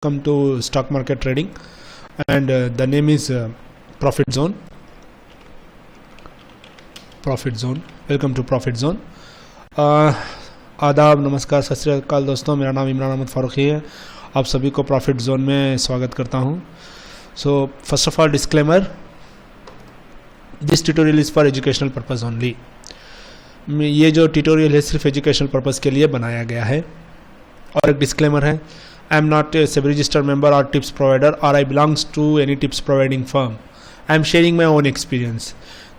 Welcome to stock market trading, and the name is Profit Zone. Welcome to Profit Zone. आदाब, नमस्कार, सत श्री अकाल दोस्तों, मेरा नाम इमरान अहमद फारूकी है। आप सभी को प्रॉफिट जोन में स्वागत करता हूं। So first of all disclaimer, this tutorial is for educational purpose only. ये जो ट्यूटोरियल है सिर्फ एजुकेशनल पर्पज़ के लिए बनाया गया है। और एक डिस्क्लेमर है, I am not a SEBI registered member or tips provider or I belongs to any tips providing firm. I am sharing my own experience.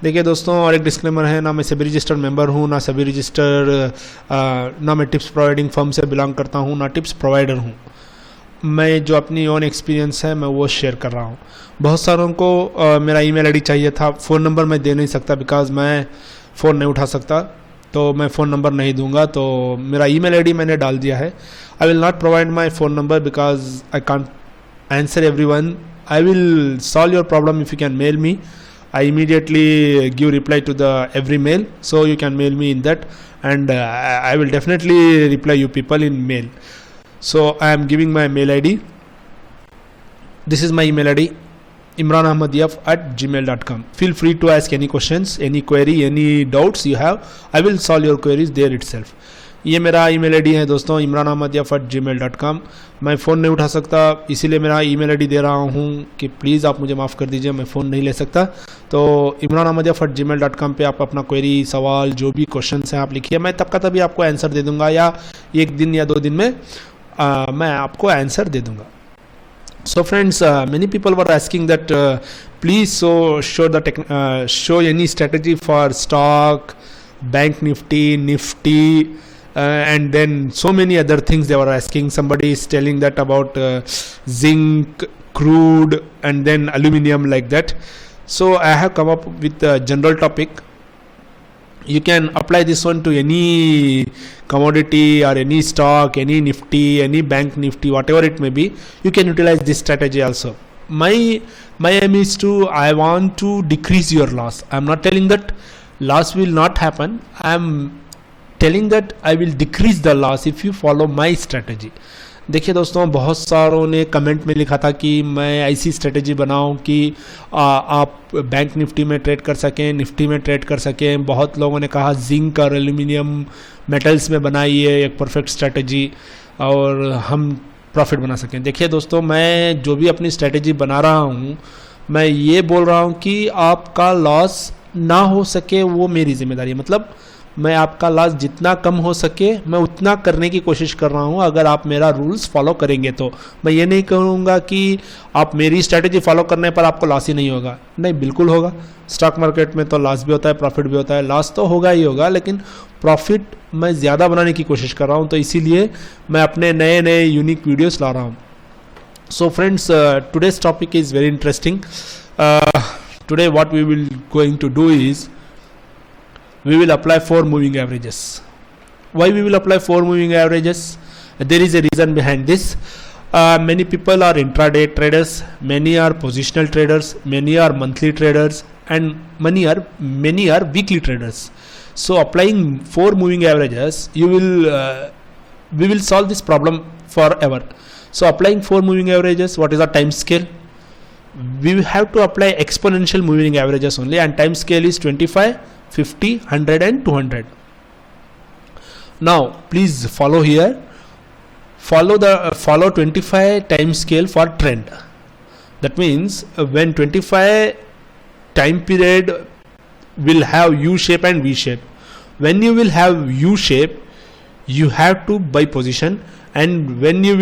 देखिए दोस्तों, और एक डिस्क्लेमर है, ना मैं SEBI रजिस्टर्ड मेंबर हूँ, ना SEBI रजिस्टर्ड, ना मैं टिप्स प्रोवाइडिंग फर्म से बिलोंग करता हूँ, ना टिप्स प्रोवाइडर हूँ। मैं जो अपनी ओन एक्सपीरियंस है मैं वो शेयर कर रहा हूँ। बहुत सारों को मेरा ईमेल आईडी चाहिए था। फ़ोन नंबर मैं दे नहीं सकता बिकॉज मैं फ़ोन नहीं उठा सकता, तो मैं फ़ोन नंबर नहीं दूंगा। तो मेरा ईमेल आईडी मैंने डाल दिया है। I will not provide my phone number because I can't answer everyone. I will solve your problem if you can mail me. I immediately give reply to the every mail, so you can mail me in that, and I will definitely reply you people in mail. So I am giving my mail ID. This is my email ID, imranahmadiyaf@gmail.com. Feel free to ask any questions, any query, any doubts you have. I will solve your queries there itself. ये मेरा email ID है दोस्तों, imranahmadiyaf@gmail.com. मैं phone नहीं उठा सकता, इसीलिए मेरा ईमेल आईडी दे रहा हूँ कि प्लीज़ आप मुझे माफ़ कर दीजिए, मैं फ़ोन नहीं ले सकता। तो imranahmadiyaf@gmail.com पे आप अपना क्वेरी, सवाल, जो भी क्वेश्चन हैं आप लिखिए। मैं तब का तभी आपको आंसर दे दूँगा, या एक दिन या 2 दिन में मैं आपको आंसर दे दूँगा। So friends, many people were asking that please show any strategy for stock, bank nifty, and then so many other things they were asking. Somebody is telling that about zinc, crude, and then aluminium, like that. So I have come up with a general topic. You can apply this one to any commodity or any stock, any nifty, any bank nifty, whatever it may be. You can utilize this strategy also. My aim is I want to decrease your loss. I am not telling that loss will not happen. I am telling that I will decrease the loss if you follow my strategy. देखिए दोस्तों, बहुत सारों ने comment में लिखा था कि मैं ऐसी स्ट्रेटेजी बनाऊं कि आप बैंक निफ्टी में ट्रेड कर सकें, निफ्टी में ट्रेड कर सकें। बहुत लोगों ने कहा जिंक और एल्यूमिनियम मेटल्स में बनाइए एक परफेक्ट स्ट्रेटेजी और हम प्रॉफिट बना सकें। देखिए दोस्तों, मैं जो भी अपनी स्ट्रेटेजी बना रहा हूं, मैं ये बोल रहा हूं कि आपका लॉस ना हो सके वो मेरी जिम्मेदारी है। मतलब मैं आपका लॉस जितना कम हो सके मैं उतना करने की कोशिश कर रहा हूं, अगर आप मेरा रूल्स फॉलो करेंगे तो। मैं ये नहीं कहूँगा कि आप मेरी स्ट्रैटेजी फॉलो करने पर आपको लॉस ही नहीं होगा। नहीं, बिल्कुल होगा। स्टॉक मार्केट में तो लॉस भी होता है, प्रॉफिट भी होता है। लॉस तो होगा ही होगा, लेकिन प्रॉफिट मैं ज़्यादा बनाने की कोशिश कर रहा हूँ, तो इसीलिए मैं अपने नए नए यूनिक वीडियोज़ ला रहा हूँ। So friends, today's topic is very interesting. Today what we will going to do is we will apply 4 moving averages. Why we will apply 4 moving averages? There is a reason behind this. Many people are intraday traders, many are positional traders, many are monthly traders, and many are weekly traders. So applying 4 moving averages, we will solve this problem forever. So applying 4 moving averages, what is the time scale? We have to apply exponential moving averages only, and time scale is 25, 50, 100 and 200. Now please follow here. Follow 25 time scale for trend. That means when 25 time period will have U shape and V shape. When you will have U shape, you have to buy position, and when you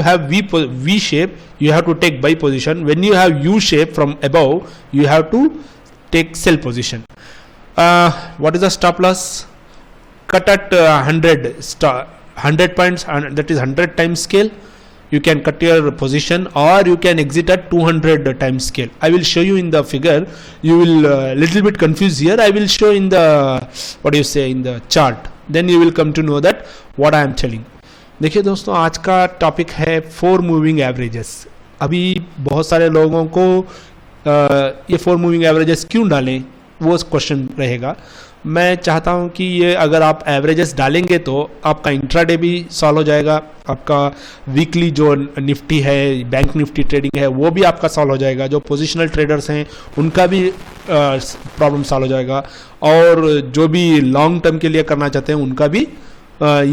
have V shape, you have to take buy position. When you have U shape from above, you have to take sell position. What is the stop loss? Cut at 100 points, and that is 100 time scale. You can cut your position, or you can exit at 200 time scale. I will show you in the figure. You will little bit confused here. I will show in the in the chart. Then you will come to know that what I am telling. देखिए दोस्तों, आज का topic है 4 moving averages. अभी बहुत सारे लोगों को ये 4 मूविंग एवरेजेस क्यों डालें, वो क्वेश्चन रहेगा। मैं चाहता हूं कि ये अगर आप एवरेजेस डालेंगे तो आपका इंट्राडे भी सॉल्व हो जाएगा, आपका वीकली जो निफ्टी है, बैंक निफ्टी ट्रेडिंग है, वो भी आपका सॉल्व हो जाएगा, जो पोजिशनल ट्रेडर्स हैं उनका भी प्रॉब्लम सॉल्व हो जाएगा, और जो भी लॉन्ग टर्म के लिए करना चाहते हैं उनका भी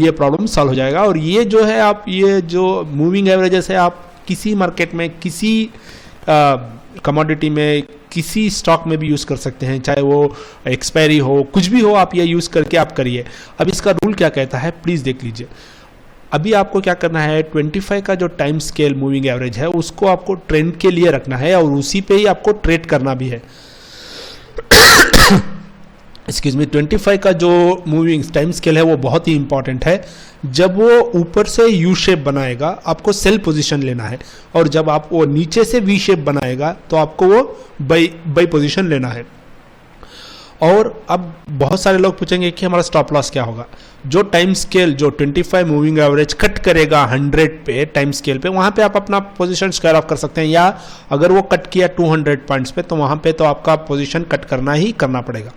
ये प्रॉब्लम सॉल्व हो जाएगा। और ये जो है आप ये जो मूविंग एवरेजेस है आप किसी मार्केट में, किसी कमोडिटी में, किसी स्टॉक में भी यूज़ कर सकते हैं, चाहे वो एक्सपायरी हो, कुछ भी हो, आप ये यूज़ करके आप करिए। अब इसका रूल क्या कहता है प्लीज़ देख लीजिए। अभी आपको क्या करना है, 25 का जो टाइम स्केल मूविंग एवरेज है उसको आपको ट्रेंड के लिए रखना है और उसी पे ही आपको ट्रेड करना भी है। एक्सक्यूज मी, 25 का जो मूविंग टाइम स्केल है वो बहुत ही इंपॉर्टेंट है। जब वो ऊपर से यू शेप बनाएगा आपको सेल पोजीशन लेना है, और जब आप वो नीचे से वी शेप बनाएगा तो आपको वो बाई पोजीशन लेना है। और अब बहुत सारे लोग पूछेंगे कि हमारा स्टॉप लॉस क्या होगा। जो टाइम स्केल जो 25 मूविंग एवरेज कट करेगा 100 पे टाइम स्केल पे, वहाँ पे आप अपना पोजीशन स्क्वायर ऑफ कर सकते हैं, या अगर वो कट किया 200 पॉइंट्स पे तो वहाँ पे तो आपका पोजीशन कट करना ही करना पड़ेगा,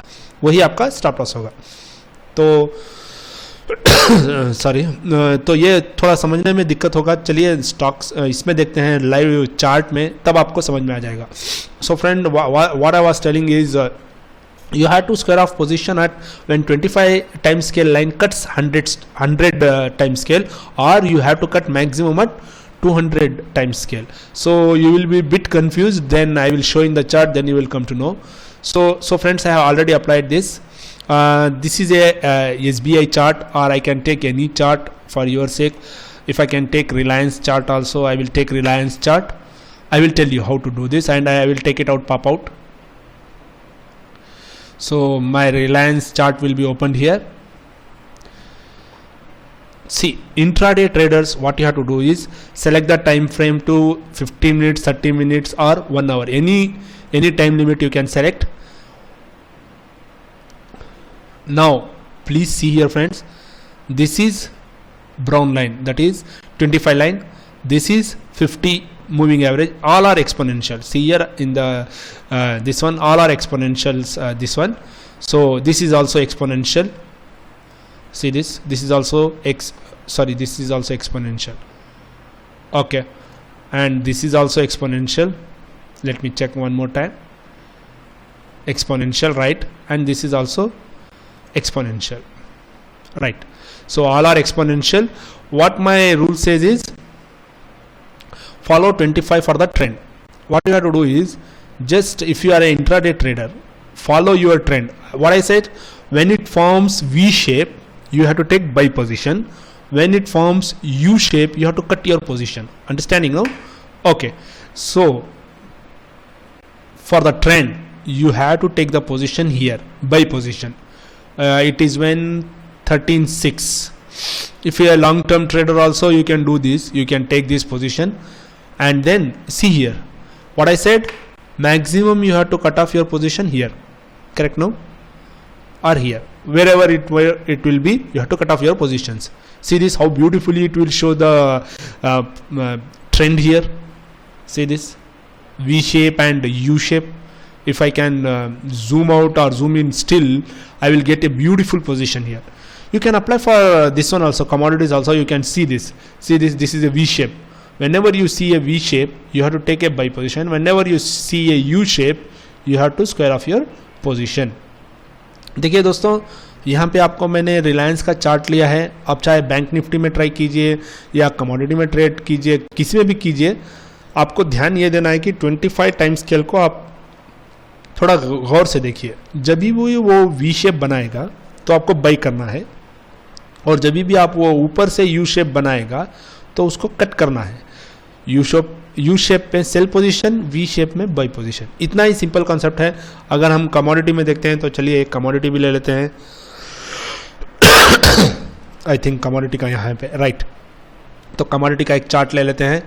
वही आपका स्टॉप लॉस होगा। तो सॉरी, तो ये थोड़ा समझने में दिक्कत होगा। चलिए स्टॉक्स इसमें देखते हैं लाइव चार्ट में, तब आपको समझ में आ जाएगा। So friend, what I was telling is you have to square off position at when 25 time scale line cuts 100 time scale, or you have to cut maximum at 200 time scale. So you will be a bit confused, then I will show in the chart, then you will come to know. So friends, I have already applied this. This is a SBI chart, or I can take any chart for your sake. If I can take Reliance chart also, I will take Reliance chart. I will tell you how to do this, and I will take it out, pop out. So my Reliance chart will be opened here. See, intraday traders, what you have to do is select the time frame to 15 minutes, 30 minutes or 1 hour. Any time limit you can select. Now please see here friends, this is brown line, that is 25 line, this is 50 moving average, all are exponential. See here in the this one, all are exponentials, this one. So this is also exponential. See this is also this is also exponential. Okay, and this is also exponential. Let me check one more time. Exponential, right? And this is also exponential, right? So all are exponential. What my rule says is follow 25 for the trend. What you have to do is, just if you are an intraday trader, follow your trend. What I said, when it forms V shape you have to take buy position, when it forms U shape you have to cut your position. Understanding now? Okay, so for the trend you have to take the position here, buy position. It is when 13.6. If you are a long term trader also you can do this, you can take this position. And then see here what I said, maximum you have to cut off your position here, correct? No, or here, wherever it will be, you have to cut off your positions. See this, how beautifully it will show the trend here. See this V shape and U shape. If I can zoom out or zoom in, still I will get a beautiful position here. You can apply for this one also, commodities also. You can see this, this is a V shape. Whenever you see a V shape you have to take a buy position, whenever you see a U shape you have to square off your position. देखिए दोस्तों, यहाँ पे आपको मैंने रिलायंस का chart लिया है। आप चाहे बैंक निफ्टी में ट्राई कीजिए या कमोडिटी में ट्रेड कीजिए, किसी में भी कीजिए, आपको ध्यान ये देना है कि 25 टाइम स्केल को आप थोड़ा गौर से देखिए। जब भी वो वी शेप बनाएगा तो आपको बाई करना है, और जब भी आप वो ऊपर से यू शेप बनाएगा तो उसको कट करना है। यू शेप पे सेल पोजीशन, वी शेप में बाई पोजीशन। इतना ही सिंपल कॉन्सेप्ट है। अगर हम कमोडिटी में देखते हैं तो चलिए एक कमोडिटी भी ले लेते हैं। आई थिंक कमोडिटी का यहाँ पे राइट, तो कमोडिटी का एक चार्ट ले लेते हैं।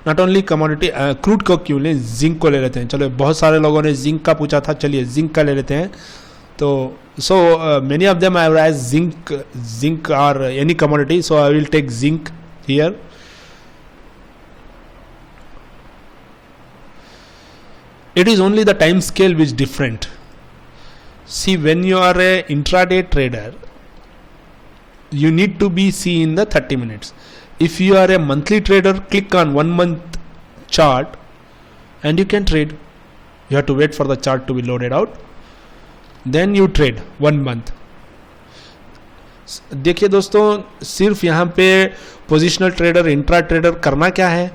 नॉट ओनली कमोडिटी, क्रूड को क्यों लें, जिंक को ले लेते हैं। चलो, बहुत सारे लोगों ने जिंक का पूछा था, चलिए जिंक का ले लेते हैं। तो so many of them I have as zinc और any commodity, so I will take zinc here. It is only the time scale which different. See, when you are a intraday trader, you need to be see in the 30 minutes. If you are a monthly trader, click on 1 month chart and you can trade. You have to wait for the chart to be loaded out, then you trade 1 month. देखिए दोस्तों, सिर्फ यहाँ पे positional trader, intra trader करना क्या है,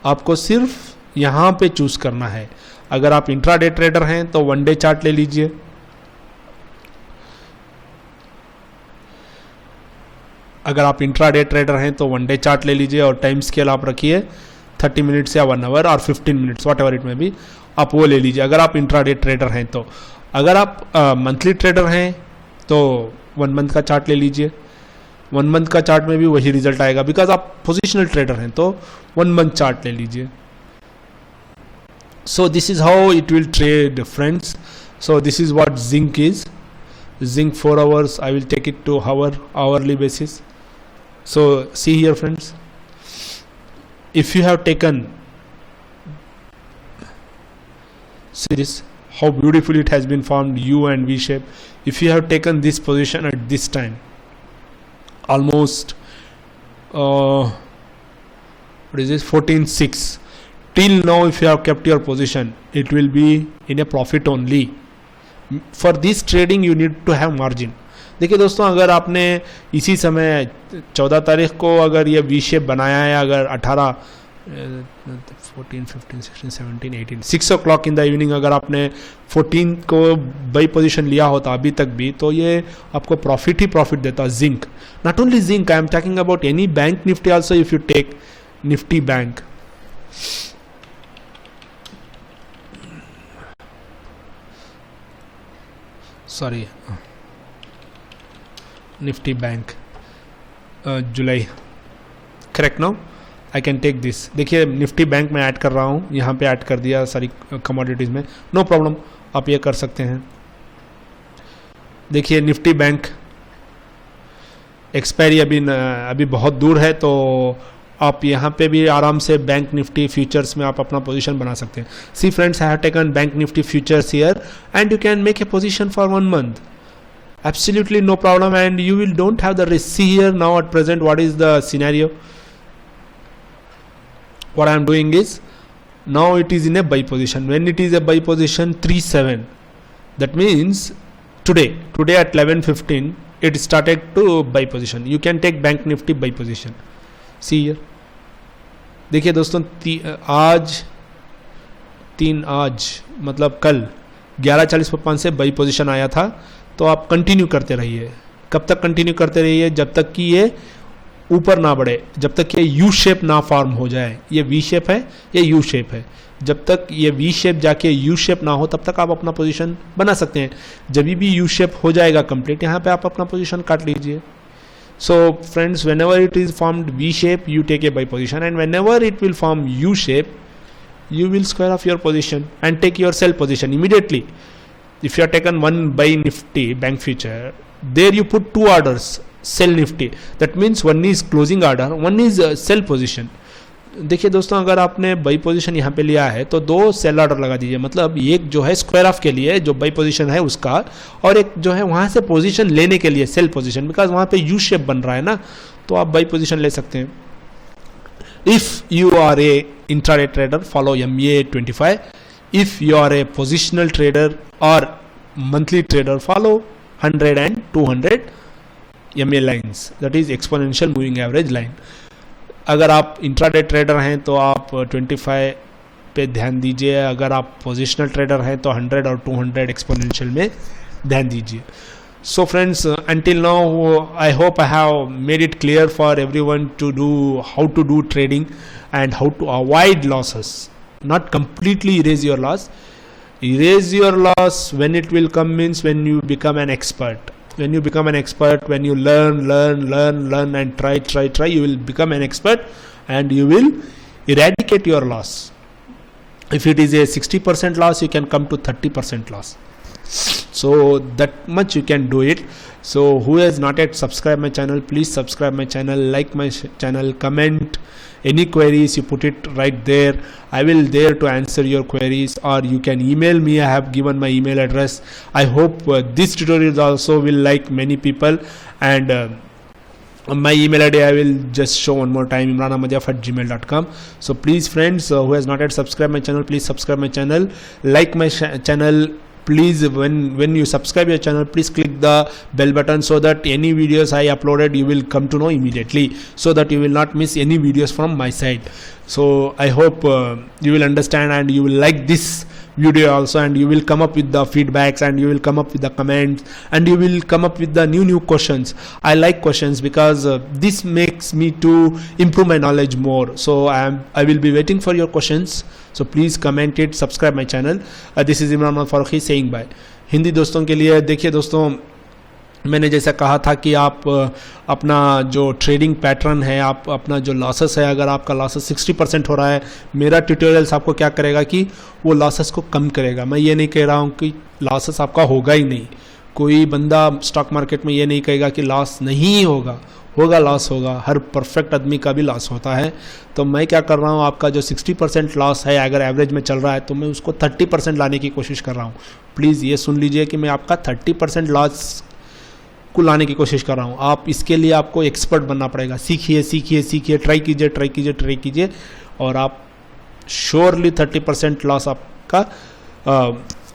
आपको सिर्फ यहाँ पे चूज करना है. अगर आप इंट्रा डे ट्रेडर हैं तो 1 डे चार्ट ले लीजिए. अगर आप इंट्रा डे ट्रेडर हैं तो 1 डे चार्ट ले लीजिए और टाइम स्केल आप रखिए 30 मिनट्स या 1 आवर और 15 मिनट्स, वॉट एवर इट में भी, आप वो ले लीजिए अगर आप इंट्रा डे ट्रेडर हैं तो. अगर आप मंथली ट्रेडर हैं तो 1 मंथ का चार्ट ले लीजिए. 1 मंथ का चार्ट में भी वही रिजल्ट आएगा, बिकॉज आप पोजिशनल ट्रेडर हैं तो 1 मंथ चार्ट ले लीजिए. So this is how it will trade, friends. So this is what Zinc is. Zinc 4 hours, I will take it to hourly basis. So see here, friends, if you have taken, see this, how beautiful it has been formed, U and V shape. If you have taken this position at this time, almost what is this, 14.6, till now if you have kept your position, it will be in a profit only. For this trading you need to have margin. देखिए दोस्तों, अगर आपने इसी समय 14 तारीख को अगर ये वी शेप बनाया है, अगर 14, 15, 16, 17, 18, 6 o'clock इन द इवनिंग अगर आपने 14 को बाई पोजीशन लिया होता अभी तक भी, तो ये आपको प्रॉफिट ही प्रॉफिट देता. Zinc, not only zinc, I am talking about any bank Nifty also. If you take Nifty bank, sorry, Nifty Bank, July, correct now, I can take this. देखिए निफ्टी बैंक में add कर रहा हूँ, यहाँ पे add कर दिया सारी कमोडिटीज़ में, नो प्रॉब्लम, आप ये कर सकते हैं. देखिए निफ्टी बैंक एक्सपायरी अभी बहुत दूर है, तो आप यहाँ पे भी आराम से बैंक निफ्टी फ्यूचर्स में आप अपना पोजीशन बना सकते हैं. See friends, I have taken bank Nifty futures here and you can make a position for 1 month. Absolutely no problem, and you will don't have the risk. See here now at present what is the scenario. What I am doing is, now it is in a buy position. When it is a buy position 3.7, that means today at 11:15 it started to buy position. You can take bank nifty buy position. See here, देखिए दोस्तों, आज मतलब कल 11:40 से by position आया था, तो आप कंटिन्यू करते रहिए. कब तक कंटिन्यू करते रहिए? जब तक कि ये ऊपर ना बढ़े, जब तक ये यू शेप ना फॉर्म हो जाए. ये वी शेप है, ये यू शेप है. जब तक ये वी शेप जाके यू शेप ना हो, तब तक आप अपना पोजीशन बना सकते हैं. जब भी यू शेप हो जाएगा कंप्लीट, यहाँ पे आप अपना पोजीशन काट लीजिए. So friends, whenever it is formed V shape, you take a buy position, and whenever it will form U shape, you will square off your position and take your sell position immediately. If you have taken one buy nifty bank future, there you put 2 orders, sell nifty. That means one is closing order, one is sell position. देखिए दोस्तों, अगर आपने by position यहाँ पे लिया है तो 2 cell order लगा दीजिए. मतलब एक जो है स्क्वायर ऑफ के लिए जो बाई पोजीशन है उसका, और एक जो है वहाँ से पोजीशन लेने के लिए सेल पोजीशन, बिकॉज वहाँ पे यू शेप बन रहा है ना, तो आप बाई पोजीशन ले सकते हैं. If you are a intraday trader, follow MA25. If you are a positional trader और monthly trader, follow 100 and 200 MA lines, that is exponential moving average line. अगर आप इंट्राडे ट्रेडर हैं तो आप 25 पे ध्यान दीजिए. अगर आप पोजिशनल ट्रेडर हैं तो 100 और 200 एक्सपोनेंशियल में ध्यान दीजिए. So friends, until now I hope I have made it clear for everyone to do how to do trading and how to avoid losses. Not completely erase your loss. Erase your loss when it will come means when you become an expert. When you become an expert, when you learn and try, you will become an expert and you will eradicate your loss. If it is a 60% loss, you can come to 30% loss. So that much you can do it. So who has not yet subscribed my channel, please subscribe my channel, like my channel, comment any queries, you put it right there. I will there to answer your queries, or you can email me. I have given my email address. I hope this tutorial also will like many people, and my email ID I will just show one more time, imranahmadiaf@gmail.com. So please friends, who has not yet subscribed my channel, please subscribe my channel, like my channel. Please, when you subscribe your channel, please click the bell button so that any videos I uploaded you will come to know immediately, so that you will not miss any videos from my side. So I hope you will understand and you will like this video also, and you will come up with the feedbacks, and you will come up with the comments, and you will come up with the new questions. I like questions because this makes me to improve my knowledge more. So I will be waiting for your questions. So please comment it, subscribe my channel. This is Imran Ahmad Farooqui saying bye. Hindi दोस्तों के लिए देखिए दोस्तों, मैंने जैसा कहा था कि आप अपना जो ट्रेडिंग पैटर्न है, आप अपना जो लॉसेस है, अगर आपका लॉसेस 60% हो रहा है, मेरा ट्यूटोरियल्स आपको क्या करेगा कि वो लॉसेस को कम करेगा. मैं ये नहीं कह रहा हूँ कि लॉसेस आपका होगा ही नहीं. कोई बंदा स्टॉक मार्केट में ये नहीं कहेगा कि लॉस नहीं होगा, लॉस होगा. हर परफेक्ट आदमी का भी लॉस होता है. तो मैं क्या कर रहा हूँ, आपका जो 60% लॉस है अगर एवरेज में चल रहा है, तो मैं उसको 30% लाने की कोशिश कर रहा हूँ. प्लीज़ ये सुन लीजिए कि मैं आपका 30% लॉस को लाने की कोशिश कर रहा हूँ. आप इसके लिए आपको एक्सपर्ट बनना पड़ेगा. सीखिए, ट्राई कीजिए, और आप श्योरली 30% लॉस आपका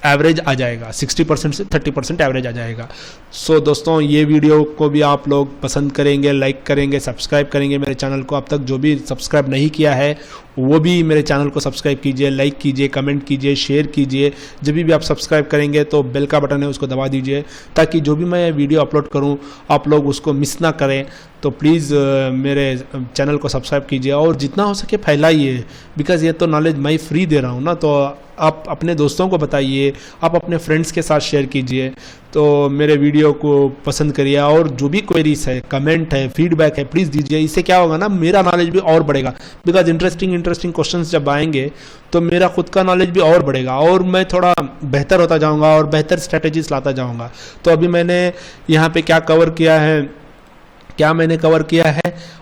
एवरेज आ जाएगा. 60% से 30% एवरेज आ जाएगा. सो दोस्तों, ये वीडियो को भी आप लोग पसंद करेंगे, लाइक करेंगे, सब्सक्राइब करेंगे मेरे चैनल को. अब तक जो भी सब्सक्राइब नहीं किया है वो भी मेरे चैनल को सब्सक्राइब कीजिए, लाइक कीजिए, कमेंट कीजिए, शेयर कीजिए. जब भी आप सब्सक्राइब करेंगे तो बेल का बटन है उसको दबा दीजिए, ताकि जो भी मैं वीडियो अपलोड करूं आप लोग उसको मिस ना करें. तो प्लीज़ मेरे चैनल को सब्सक्राइब कीजिए और जितना हो सके फैलाइए, बिकॉज़ ये तो नॉलेज मैं फ्री दे रहा हूँ ना. तो आप अपने दोस्तों को बताइए, आप अपने फ्रेंड्स के साथ शेयर कीजिए. तो मेरे वीडियो को पसंद करिए, और जो भी क्वेरीज है, कमेंट है, फीडबैक है, प्लीज़ दीजिए. इससे क्या होगा ना, मेरा नॉलेज भी और बढ़ेगा. बिकॉज इंटरेस्टिंग क्वेश्चंस जब आएंगे तो मेरा खुद का नॉलेज भी और बढ़ेगा, और मैं थोड़ा बेहतर होता जाऊंगा और बेहतर स्ट्रेटेजीज लाता जाऊंगा. तो अभी मैंने यहाँ पे क्या मैंने कवर किया है,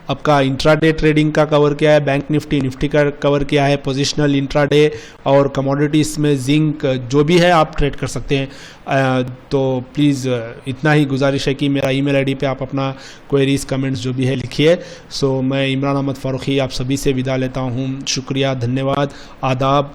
आपका इंट्राडे ट्रेडिंग का कवर किया है, बैंक निफ्टी का कवर किया है, पोजिशनल इंट्राडे और कमोडिटीज़ में जिंक, जो भी है आप ट्रेड कर सकते हैं. तो प्लीज़ इतना ही गुजारिश है कि मेरा ईमेल आईडी पे आप अपना क्वेरीज, कमेंट्स जो भी है लिखिए. सो मैं इमरान अहमद फारूकी आप सभी से विदा लेता हूँ. शुक्रिया, धन्यवाद, आदाब.